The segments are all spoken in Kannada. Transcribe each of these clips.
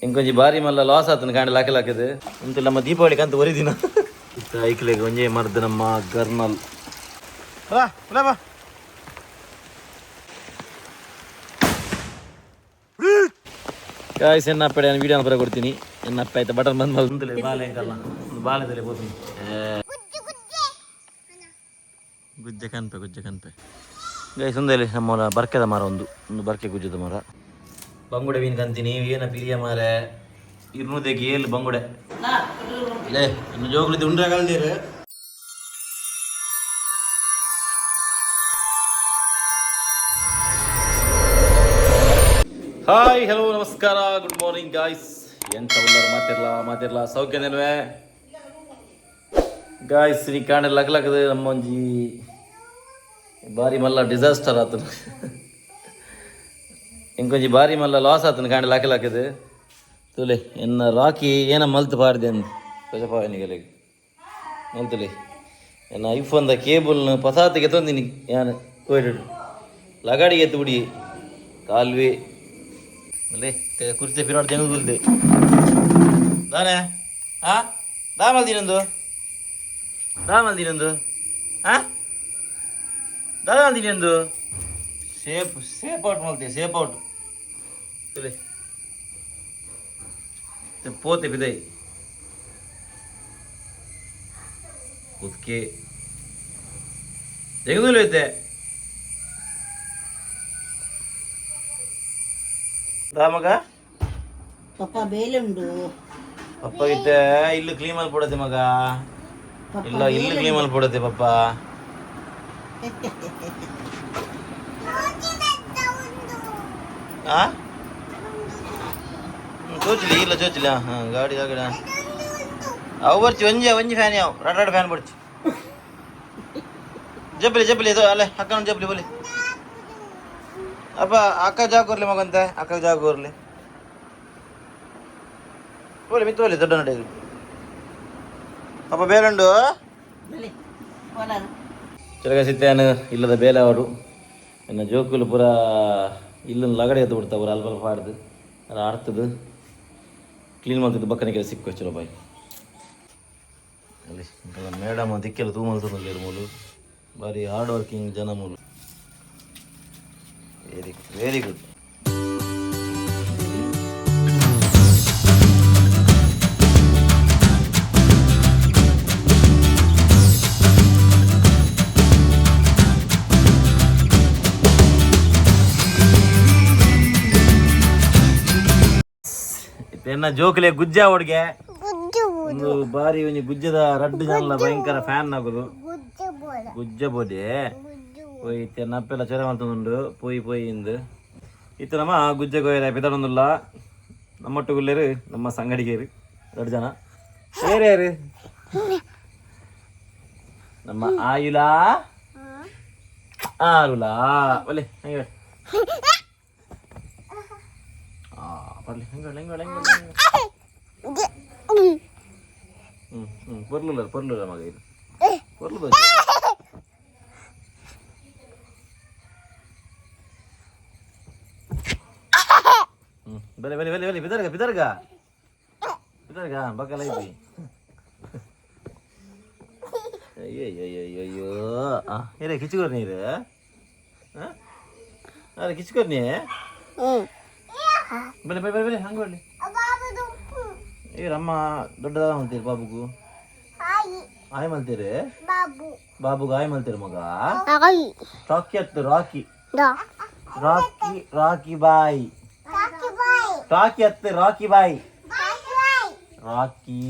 ఇంకొంచెం భారీ మళ్ళీ లాస్ అవుతుంది కానీ లాకలాకది ఇంత ನಮ್ಮ ದೀಪಾವಳಿಗೆ ಅಂತ ಒರಿದಿನ ಐಕ್ಲೆಗೆ ಒಂಜೆ ಮರ್ದ ನಮ್ಮ ಗರ್ನಲ್ ಗಾಯ್ಸ್ ಎನ್ನಪ್ಪ ನಾನು ವಿಡಿಯೋನ ಬರ ಕೊಡ್ತೀನಿ ಎನ್ನಪ್ಪ ಆಯ್ತಾ ಬಟನ್ ಬಂದು ಬಂದಲೇ ಬಾಲೆ ಅಂಕಲ್ಲ ಒಂದು ಬಾಲೆದಲ್ಲೇ ಹೋಗ್ತೀನಿ ಗುಜ್ಜೆ ಕನ್ಪೆ ಗಾಯ್ಸ್ ಒಂದಲ್ಲಿ ನಮ್ಮ ಬರ್ಕೆದ ಮರ ಒಂದು ಬರ್ಕೆ ಗುಜ್ಜದ ಮರ ಬಂಗುಡೆ ಮೀನು ಕಂತೀನಿ ಏನ ಪಿರಿಯ ಮಾರೆ ಇರ್ನುದಕ್ಕೆ ಏಳು ಬಂಗುಡೆ ಲೇ ಇನ್ನು ಜೋಗ್ಲಿದ್ದು ಉಂಡ್ರೆ ಕಲ್ದಿರು ಹಾಯ್ ಹಲೋ ನಮಸ್ಕಾರ ಗುಡ್ ಮಾರ್ನಿಂಗ್ ಗಾಯ್ಸ್ ಎಂತ ಉಳ್ಳಾರ ಮಾತಿರ್ಲ ಸೌಖ್ಯನೇಲ್ವೇ ಗಾಯ್ಸ್ ನೀ ಕಾಣೆ ಲಗ್ಲಕ್ಕದ ನಮ್ಮ ಒಂಜಿ ಬಾರಿ ಮಲ್ಲ ಡಿಸಾಸ್ಟರ್ ಆತನು ಇಂಕೊಂಚಿ ಬಾರಿ ಮಲ್ಲ ಲಾಸ್ ಆತನು ಕಾಣೆ ಲಾಕಲಾಕದು ತುಲೆ ಎನ್ನ ರಾಕಿ ಏನ ಮಲ್ತು ಪಾಡ್ದೆ ಅಂದು ಪಜಪಾವನಿಗೆ ಮಲ್ತುಲೆ ಎನ್ನ ಐಫೋನ್ದ ಕೇಬಲ್ನ ಪಸಾತಿಗೆ ತಂದಿನಿ ಯಾನು ಕೋಯ್ಡು ಲಗಾಡಿಗೆ ಎತ್ತು ಬಿಡಿ ಕಾಲ್ವೆ ಅಲ್ಲೇ ಕುರ್ಚಿ ಪಿರಾಡ್ ತೆಗೆದುಲ್ದೆ ದಾನೆ ಹಾ ದಾ ಮಲ್ದಿನೊಂದು ಹಾ ದಾ ಮಲ್ದಿನೊಂದು ಸೇಪ್ ಔಟ್ ಮಲ್ತಿ ಸೇಪ್ ಔಟ್ ತುಲೆ ಪೋತೆ ಬಿದೈ ಕುದ್ಕೆ ತೆಗೆದುಲು ಐತೆ ಮಗ ಪಪ್ಪ ಬೇಲುಂಡು ಪಪ್ಪ ಇತ್ತೆ ಇಲ್ಲು ಕ್ಲೀನ್ ಮಾಡಿ ಕೊಡತ್ತೆ ಮಗ ಇಲ್ಲ ಇಲ್ಲು ಕ್ಲೀನ್ ಮಾಡಿ ಕೊಡತ್ತೆ ಪಪ್ಪ ಚೋಚಿಲಿ ಇಲ್ಲ ಚೋಚಿಲ್ಲ ಹಾಂ ಗಾಡಿ ಗಾಡಿ ಅವು ಬರ್ಚಿ ಒಂಜಿ ಫ್ಯಾನ್ ಯಾವ ರಡ್ ಫ್ಯಾನ್ ಬರ್ಚಿ ಜಪ್ಪಲಿ ಇದು ಅಲ್ಲೇ ಅಕ್ಕ ಜಪ್ಪಲಿ ಬಲಿ ಅಪ್ಪ ಅಕ್ಕ ಜಾಗೋರ್ಲಿ ಮಗಂತೆ ಅಕ್ಕ ಜಾಗೋರ್ಲಿ ಬೋಲಿ ಮಿತ್ತೋಲಿ ದೊಡ್ಡ ನಡೆಯಲಿ ಅಪ್ಪ ಬೇಲುಂಡು ಚಿರಗಸಿತ್ತೇನು ಇಲ್ಲದ ಬೇಲೆ ಅವರು ಇನ್ನು ಜೋಕುಲು ಪೂರ ಇಲ್ಲನ್ನು ಲಗಡೆ ಎದ್ದು ಬಿಡ್ತಾವ ಪೂರ ಅಲ್ಪ ಆಡ್ದು ಅದು ಆಡ್ತದು ಕ್ಲೀನ್ ಮಾಡ್ತಿದ್ದು ಬಕ್ಕನಿಗೆ ಸಿಕ್ಕು ಚಲೋ ಬಾಯಿ ಅಲ್ಲಿ ಮೇಡಮ್ ದಿಕ್ಕೆಲ್ಲ ತೂಮಲ್ತದಲ್ಲಿ ಮೂಲು ಭಾರಿ ಹಾರ್ಡ್ ವರ್ಕಿಂಗ್ ಜನ ಮೂಲು ವೆರಿ ಗುಡ್ ಎನ್ನ ಜೋಕಲೆ ಗುಜ್ಜ ಹುಡ್ಗೆ ಒಂದು ಬಾರಿ ಒಂಜಿ ಗುಜ್ಜದ ರಡ್ಡು ಜನ ಭಯಂಕರ ಫ್ಯಾನ್ ಆಗುದು ಗುಜ್ಜ ಬೋದೆ ಪೋಯಿ ನಪ್ಪೆಲ್ಲ ಚೊರೆ ಮಾಡ್ತುಂಡು ಪೋಯಿ ಇಂದು ಇತ್ತು ನಮ್ಮ ಗುಜ್ಜೆ ಗೋಯರ ಪಿತಡೊಂದುಲ್ಲ ನಮ್ಮೊಟ್ಟು ಗುಲ್ಲೇರು ನಮ್ಮ ಸಂಗಡಿಗೇರು 2 ಜನ ಏರೇರು ನಮ್ಮ ಆಯುಲಾ ಆರುಲಾ ಒಲೆ ಹಂಗೆ ಬರ್ಲಿ ಹೆಂಗ ಪೊರ್ಲುಲ್ಲ ಮಗ ಇದು ಪೊರ್ಲು ಬಲೆ ಬಿದರ್ಗ ಬಕ್ಕಲ ಐತಿ ಅಯ್ಯಯ್ಯಯ್ಯೋ ಏರೇ ಕಿಚ್ಕೋರ್ ನೀರು ಅರೆ ಕಿಚ್ಕೋರ್ ನೀ ಬಲೆ ಹಂಗೆ ಬರ್ಲಿ ಅಮ್ಮ ದೊಡ್ಡದಾಗ ಮಲ್ತೀರಿ ಬಾಬುಗೂ ಆಯ್ ಮಲ್ತೀರಿ ಬಾಬುಗ ಆಯ್ ಮಲ್ತೀರಿ ಮಗ ರಾಕಿ ಅತ್ತು ರಾಕಿ ಬಾಯ್ ರಾಕಿ ಅತ್ತೆ ರಾಕಿ ಬಾಯ್ ರಾಕಿ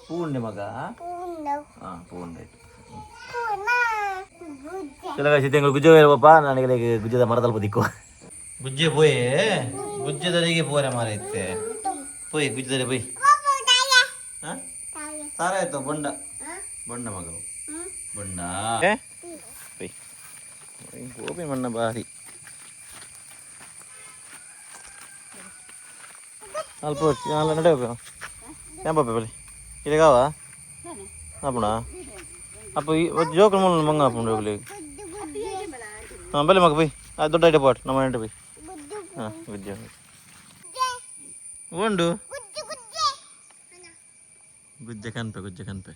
ಪೂಂಡೆ ಮಗ ಹಾಂ ಪೂಂಡೆ ಚಲಗ ಸಿದ್ಧಂಗ ಗುಜ್ಜೆ ಪಾಪ ನನಗೆ ಗುಜ್ಜದ ಮರದಲ್ಲಿ ಬದಿಕ್ಕೋ ಗುಜ್ಜೆ ಪೋಯ್ ಗುಜ್ಜದರಿಗೆ ಪೋರೆ ಮಾರ ಇತ್ತೆ ಪೋಯ್ ಗುಜ್ಜದರೆ ಪೋಯ್ ಹಾಂ ತಾರ ಆಯ್ತು ಬೊಂಡ ಮಗ ಬೊಂಡ ಪೋಯ್ ಗೋಪಿ ಮಣ್ಣ ಬಾರಿ ಅಲ್ಪ ಅಲ್ಲ ನಡೆಯಬೇಕು ಏನ್ ಬಲೆ ಇಲ್ಲಿಗಾವ ಅಪ್ಪಣ ಅಪ್ಪ ಜೋಕಲ್ ಮೂಲ ಮಂಗ ಅಪ್ಪ ಹಾಂ ಬಲೆ ಮಗ ಬೈ ದೊಡ್ಡ ಐಟೆ ಪಾಟ್ ನಮ್ಮ ಎಂಟು ಬಿ ಹಾಂ ವಿದ್ಯೆ ಉಂಡು ಗುಜ್ಜೆ ಕನ್ಪೆ ಗುಜ್ಜೆ ಕನ್ಪೆ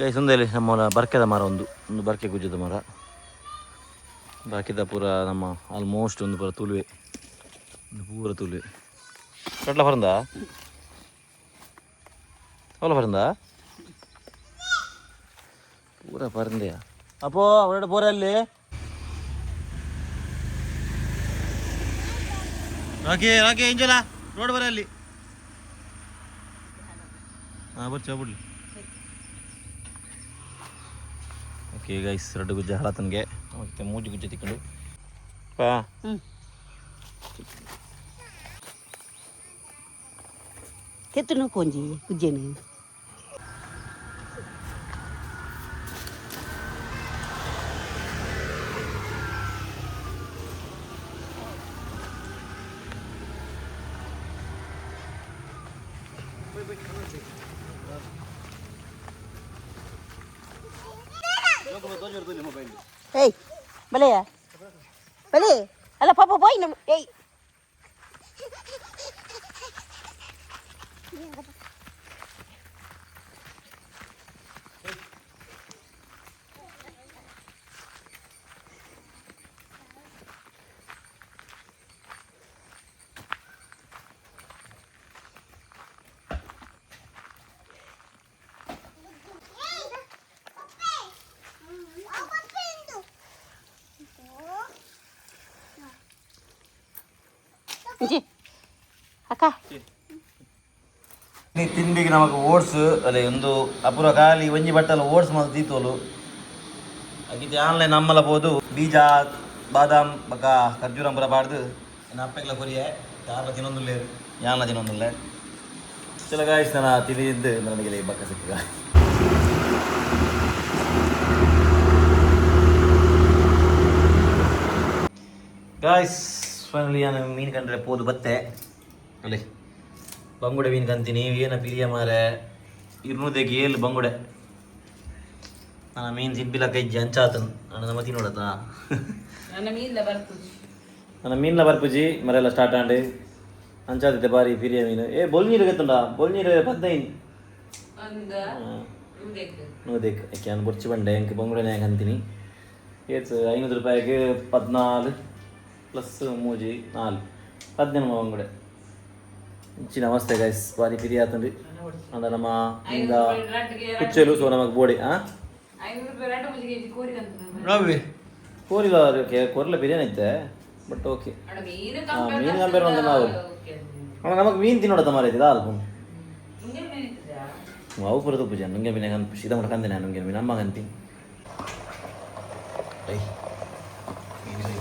ಗೈಸ್ ಒಂದಲ್ಲಿ ನಮ್ಮ ಬರ್ಕೆದ ಮರ ಒಂದು ಬರ್ಕೆ ಗುಜ್ಜದ ಮರ ಬಾಕಿದ ಪೂರ ನಮ್ಮ ಆಲ್ಮೋಸ್ಟ್ ಒಂದು ಪೂರ ತುಳುವೆ ಒಂದು ಪೂರ ತುಳುವೆ ಕಟ್ಲ ಪರಂದ ಅವಳ ಪರಂದ ಪೂರ ಪರಂದೆಯ ಅಪ್ಪೋ ಅವರೆಡೆ ಪೋರ ಅಲ್ಲಿ ರಾಕಿ ರಾಕಿ ಎಂಜಲ ರೋಡ್ ಬರ ಅಲ್ಲಿ ಹಾಂ ಬರ್ಚ ಬಿಡ್ಲಿ ಓಕೆ ಗೈಸ್ ಎರಡು ಗುಜ್ಜೆ ಹಳತನ್ಗೆ ಮತ್ತೆ ಮೂಜಿ ಗುಜ್ಜೆ ತಿಕ್ಕೊಂಡು ಪಾ ಕೆತ್ತನು ಕೊಂಜಿ ಗುಜ್ಜೆನು ಏಯ್ ಬಲೆಯ ಬಲೆ ಅಲ್ಲ ಪಾಪ ಬಾಯ್ ನಮ್ಮ ಏಯ್ ಅಕ್ಕ ನೀ ತಿನ್ಬೇಕು ನಮಗೆ ಓಟ್ಸ್ ಅಲ್ಲೇ ಒಂದು ಅಪೂರ್ವ ಖಾಲಿ ಒಂಜಿ ಬಟ್ಟಲ ಓಟ್ಸ್ ಮತ್ತು ತೀತೋಲು ಹಾಗಿದ್ದೆ ಆನ್ಲೈನ್ ನಮ್ಮಲಬಹುದು ಬೀಜ ಬಾದಾಮ್ ಬಕ ಖರ್ಜೂರ ಪೂರ ಬಾಡ್ದು ಇನ್ನು ಅಪ್ಪೆಲ್ಲ ಕೊರಿಯೆ ಯಾರ ತಿನ್ನೊಂದುಲ್ಲೆ ಯಾನ ತಿನ್ನೊಂದುಲ್ಲೆ ಚಲ ಗಾಯ್ಸ್ ನಾನು ತಿಳಿದಿದ್ದು ನನಗೆ ಬಕ್ಕ ಸಿಕ್ಕ ಗಾಯ್ಸ್ ಫೈನಲಿ ನಾನು ಮೀನು ಕಂಡ್ರೆ ಪೋದು ಬತ್ತೆ ಅಲ್ಲಿ ಬಂಗುಡೆ ಮೀನು ಕಂತೀನಿ ಏನ ಪಿರಿಯ ಮಾರೆ 200 ಏಳು ಬಂಗುಡೆ ನಾನು ಮೀನು ತಿನ್ಪಿಲ್ಲ ಕೈ ಅಂಚಾತನ್ ನಾನು ನಮ್ಮ ತಿನ್ನೋಡತ್ತ ನನ್ನ ಮೀನ್ಲ ಬರ್ಪುಜಿ ಮರೆಲ್ಲ ಸ್ಟಾರ್ಟ್ ಆಂಡು ಅಂಚಾತೈತೆ ಬಾರಿ ಪಿರಿಯ ಮೀನು ಬೊಲ್ನೀರು ಗೊತ್ತುಂಡ ಬೊಲ್ನೀರು 15 ನೂದೇಕ್ ಯಾಕೆ ನಾನು ಬೊರ್ಚಿ ಬಂಡೆ ಎಂಕ್ ಬಂಗುಡೆನೇ ಕಂತೀನಿ ಏತ್ 500 ರೂಪಾಯಿಗೆ 14 ಪ್ಲಸ್ ಮೂಜಿ 4 15 ಬಂಗುಡೆ ಇಂಚಿನ ಅವಸ್ಥೆ ಗೈಸ್ ಬಾರಿ ಪಿರಿ ಆತಂಡಿ ಅಂದ ನಮ್ಮ ಇಂದ ಕುಚ್ಚಲು ಸೊ ನಮಗೆ ಬೋಡಿ ಕೋರಿಲ್ಲ ಕೊರಲ ಬಿರಿಯಾನಿ ಐತೆ ಬಟ್ ಓಕೆ ಮೀನು ಕಂಪೇರ್ ಅಂತ ನಾವು ಅಣ್ಣ ನಮಗೆ ಮೀನು ತಿನ್ನೋಡತ್ತ ಮಾರೈತಿದ ಅಲ್ಪ ಅವು ಪುರದ ಪೂಜೆ ನುಂಗೆ ಮೀನ ಕನ್ ಸೀದಾ ಮಟ್ಟ ಕಂದೆ ನಾನು ನುಂಗೆ ಮೀನು ಅಮ್ಮ ಕಂತೀನಿ ಐ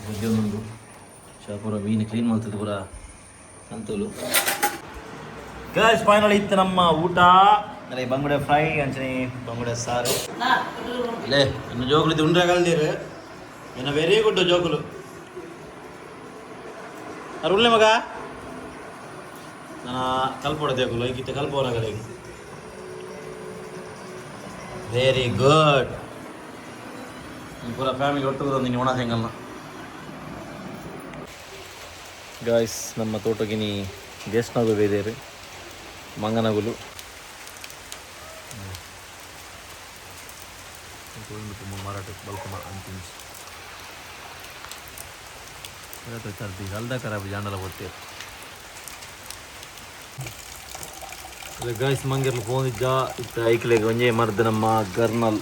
ಪೂಜೆ ಒಂದು ಪೂರ ಮೀನು ಕ್ಲೀನ್ ಮಾಡ್ತಿದ್ದು ಪೂರ ಅಂತಲು ಗೈಸ್ ಫೈನಲ್ ಇತ್ತು ನಮ್ಮ ಊಟ ಅಲ್ಲ ಬಂಗುಡೆ ಫ್ರೈ ಅಂಚನೆ ಬಂಗುಡೆ ಸಾರು ಲೇ ಇನ್ನು ಜೋಕುಲು ಇದು ಉಂಡ್ರೆ ಕಲ್ದಿರು ಇನ್ನು ವೆರಿ ಗುಡ್ ಜೋಕುಲು ಅರು ಉಳ್ಳೆ ಮಗ ನಾನು ಕಲ್ಪೋಡ ಜೋಕುಲು ಈಗಿತ್ತ ಕಲ್ಪೋರಾಗಲ್ಲ ಈಗ ವೆರಿ ಗುಡ್ ಪೂರ ಫ್ಯಾಮಿಲಿ ಒಟ್ಟು ನೀನು ಒಣ ಹೆಂಗಲ್ಲ ಗಾಯ್ಸ್ ನಮ್ಮ ತೋಟಗಿನಿ ಗೆಸ್ಟ್ನಾಗು ಬೇದೇರು ಮಂಗನಗುಲು ಮಾರಾಟಕ್ಕೆ ಬಲ್ಕಮ ಅಂತಿಂಚು ತರ್ದಿ ಹಲ್ದ ಖರಾಬ್ ಜಾಂಡಲ ಕೊಡ್ತೇವೆ ಗಾಯ್ಸ್ ಮಂಗಿರ್ಲು ಫೋನ್ ಇದ್ದ ಇತ್ತ ಐಕ್ಲೆಗೆ ಒಂಜೇ ಮರ್ದ ನಮ್ಮ ಗರ್ನಲ್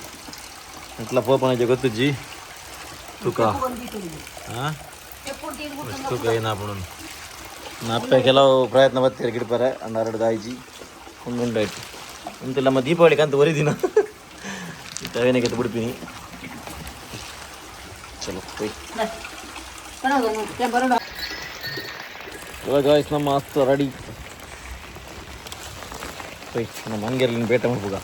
ಎಟ್ಲ ಪೋಪನ ಗೊತ್ತಜ್ಜಿ ತೂಕ ಹಾಂ ತೂಕ ಏನಾಪಣ ಅಪ್ಪ ಕೆಲವು ಪ್ರಯತ್ನ ಬರ್ತೀರ ಗಿಡಪಾರೆ ಒಂದು 2 ದಾಯಿಜಿ ಒಂದುಂಡಾಯ್ತು ಅಂತ ನಮ್ಮ ದೀಪಾವಳಿಗೆ ಅಂತ ಒರಿದಿನ ತವೇನಕ್ಕೆ ಬಿಡ್ತೀನಿ ಚಲೋ ಇವಾಗ ಗಾಯ್ಸ್ ನಮ್ಮ ಅಸ್ತು ರೆಡಿ ನಮ್ಮ ಹಂಗೆಲ್ಲ ಬೇಟೆ ಮಾಡ್ಬೋದ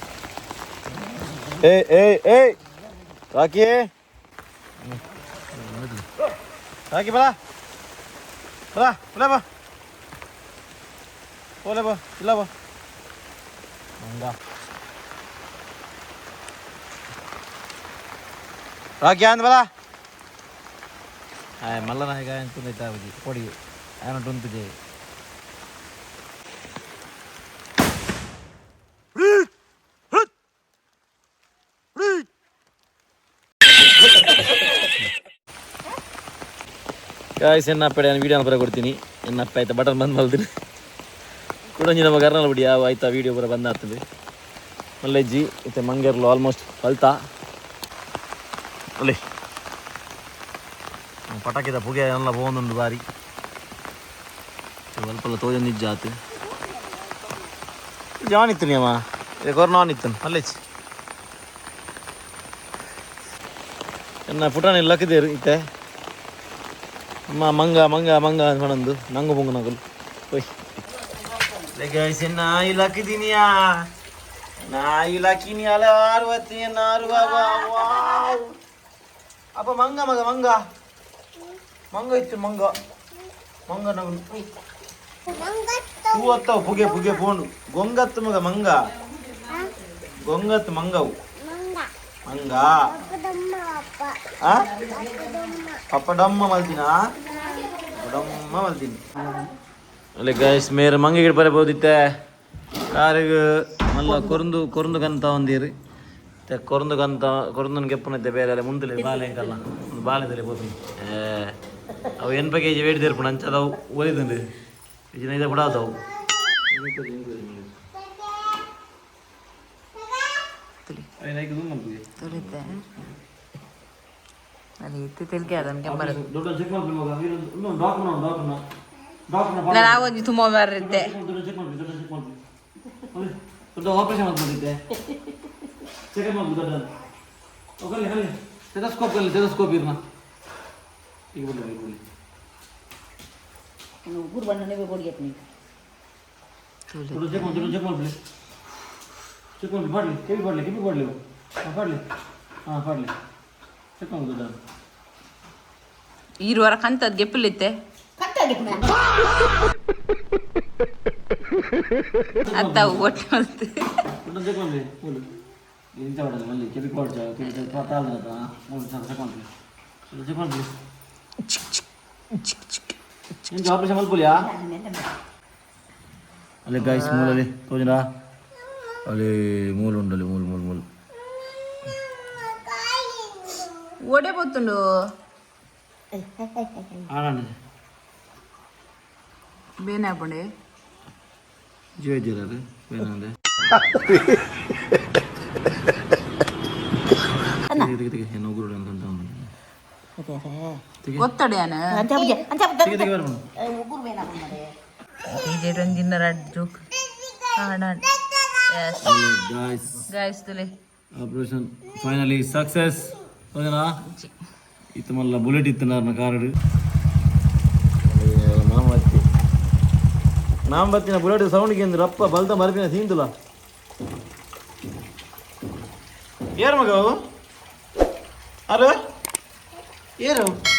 ಏ ರಾಕಿ ಹಾಕಿ ಬಲ ಬಲ ಬಲ ಬಾ ಓಲೆ ಬಾ ಇಲ್ಲ ಬಾ ಹಂಗ ರಾಕಿ ಅಂದ್ ಬಲ ಆಯ್ ಮಲ್ಲನ ಈಗ ತುಂಬಿತಾ ಬಜಿ ಕೊಡಿ ಆಯನ ತುಂಬಿದೆ ಗಾಯ್ಸ್ ಎನ್ನಪ್ಪ ನಾನು ವೀಡಿಯೋನ ಬರ ಕೊಡ್ತೀನಿ ಎನ್ನಪ್ಪ ಆಯ್ತಾ ಬಟನ್ ಬಂದು ಮಲ್ದಿನಿ ಕುಡಂಜಿ ನಮ್ಮ ಕರ್ನಾಲ್ ಬಿಡಿ ಯಾವ ಆಯ್ತಾ ವೀಡಿಯೋ ಬರ ಬಂದಾಗ್ತದೆ ಮಲ್ಲೆಜ್ಜಿ ಮತ್ತು ಮಂಗೇರ್ಲು ಆಲ್ಮೋಸ್ಟ್ ಹೊಲ್ತಾ ಅಲ್ಲಿ ಪಟಾಕಿದ ಪುಗೆ ಎಲ್ಲ ಹೋಗೊಂದೊಂದು ಬಾರಿ ಸ್ವಲ್ಪ ತೋಜೊಂದು ನಿಜ ಆತು ಜಾನಿತ್ತು ನೀ ಅಮ್ಮ ಕೊರೋನಾನಿತ್ತು ಮಲ್ಲೆಜ್ಜಿ ಎನ್ನ ಪುಟಾಣಿ ಲಕ್ಕದೇರು ಇತ್ತೆ ಅಮ್ಮ ಮಂಗ ಮಂಗ ಮಂಗ ಅಂತ ಮಾಡಂದು ನಂಗು ಪೊಂಗು ನಗಲು ಓಯ್ ಗಾಯ್ಸ್ ನಾಯಿ ಲಕ್ಕಿದೀನಿಯಾ ನಾಯಿ ಲಕ್ಕಿನಿ ಅಲ್ಲ ಆರುವತ್ತಿ ವಾವ್ ಅಪ್ಪ ಮಂಗ ಮಗ ಮಂಗ ಮಂಗ ಇತ್ತು ಮಂಗ ಮಂಗ ನಗಲು ಹೂ ಅತ್ತವ ಪುಗೆ ಪುಗೆ ಫೋನು ಗೊಂಗತ್ತು ಮಗ ಮಂಗ ಗೊಂಗತ್ತು ಮಂಗವು ಮಂಗ ಪಪ್ಪ ಡಮ್ಮ ಮಲ್ತಿನ ಡಮ್ಮ ಮಲ್ತೀನಿ ಅಲ್ಲೇ ಗಾಯ್ಸ್ ಮೇರೆ ಮಂಗೆ ಗಿಡ ಬರಬಹುದಿತ್ತೆ ಯಾರಿಗ ಮಲ್ಲ ಕೊರಂದು ಕಂತ ಒಂದಿರಿ ಕೊರಂದು ಕಂತ ಕೊರಂದನ ಕೆಪ್ಪನೈತೆ ಬೇರೆ ಅಲ್ಲ ಮುಂದೆ ಬಾಲೆ ಅಂಕಲ್ಲ ಒಂದು ಬಾಲೆದಲ್ಲಿ ಹೋಗ್ತೀನಿ ಅವು ಎನ್ ಬಗ್ಗೆ ವೇಟ್ ಇರ್ಪಣ ಅಂಚದವು ಒಲಿದಂಡು ಇದನ್ನ ಇದೆ ಬಿಡಾದವು ನಾನು ತುಂಬ ಬರುತ್ತೆ ಆಪರೇಷನ್ ಮಾಡ್ಕೊಂಡಿದ್ದೆ ಚೆಕಪ್ ಮಾಡ್ಬೋದು ಸ್ಕೋಪ್ ಇರ್ನ ಈಗ ಬಿಡ್ಲಿ ಗುರು ಬಣ್ಣ ಕೊಡಿಯಪ್ಪ ಚೆಕ್ ಮಾಡ್ಬಿಡಿ ಚೆಕ್ ಮಾಡಿ ಬಾಡ್ಲಿ ಕೆಬಿ ಬಾಡ್ಲಿ ಬಾಡ್ಲಿ ಹಾಂ ಬಾಡ್ಲಿ ಚೆಕ್ ಮಾಡ್ಬೋದು ಈರುವರ ಕಂತದ್ ಗೆಪ್ಪಲಿತ್ತೆ ಅತ್ತ ಒಟ್ಟು ಮಲ್ತು ಚೆಕ್ ಮಾಡ್ಲಿ ಇಂಥ ಮಾಡೋದು ಮಲ್ಲಿ ಕೆಬಿ ಕೊಡ್ಚ ಕೆಬಿ ತಾಳ್ದ ಚೆಕ್ ಮಾಡ್ಲಿ ಚೆಕ್ ಮಾಡ್ಲಿ ಇಂಥ ಆಪರೇಷನ್ ಮಲ್ಪುಲಿಯಾ ಅಲ್ಲಿ ಗಾಯ್ಸ್ ಮೂಲಲ್ಲಿ ತೋಜನಾ ಅಲ್ಲಿ ಮೂಲು ಉಂಡಲ್ಲಿ ಮೂಲು ಓಡೆ పోతుండు ಆನಂದ ಬೇನೆ ಪುಂಡೆ ಜೀವ ಇದ್ದೀರ ಬೇನಂದೆ ಏನು ಉಗುರು ಅಂತ ಗೊತ್ತಡೆಯಾನ ರಂಜಿನ ಜೋಕ್ ಗಾಯ್ಸ್ ತುಲೆ ಆಪರೇಷನ್ ಫೈನಲಿ ಸಕ್ಸಸ್ ಓಕೆನಾ ಇತ್ತು ಮಲ್ಲ ಬುಲೆಟ್ ಇತ್ತು ನನ್ನ ಕಾರ್ಡ್ ನಾಂಬತ್ತಿನ ಬುಲೆಟ್ ಸೌಂಡ್ಗೆ ಅಂದ್ರೆ ಅಪ್ಪ ಬಲ್ತ ಮರಪಿನ ತಿಂತಲ್ಲ ಯಾರು ಮಗ ಅವು ಅರೆ ಏರು